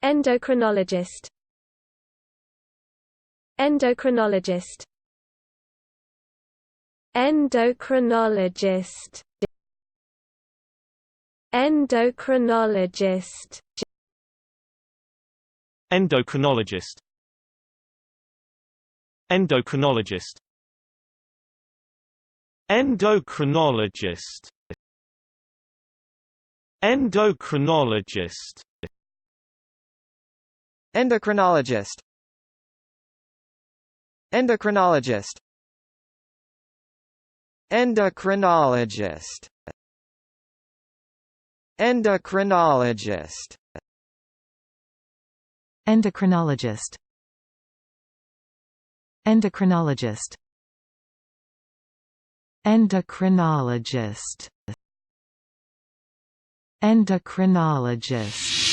Endocrinologist. Endocrinologist. Endocrinologist. Endocrinologist. Endocrinologist. Endocrinologist. Endocrinologist. Endocrinologist. Endocrinologist. Endocrinologist. Endocrinologist. Endocrinologist. Endocrinologist. Endocrinologist. Endocrinologist. Endocrinologist.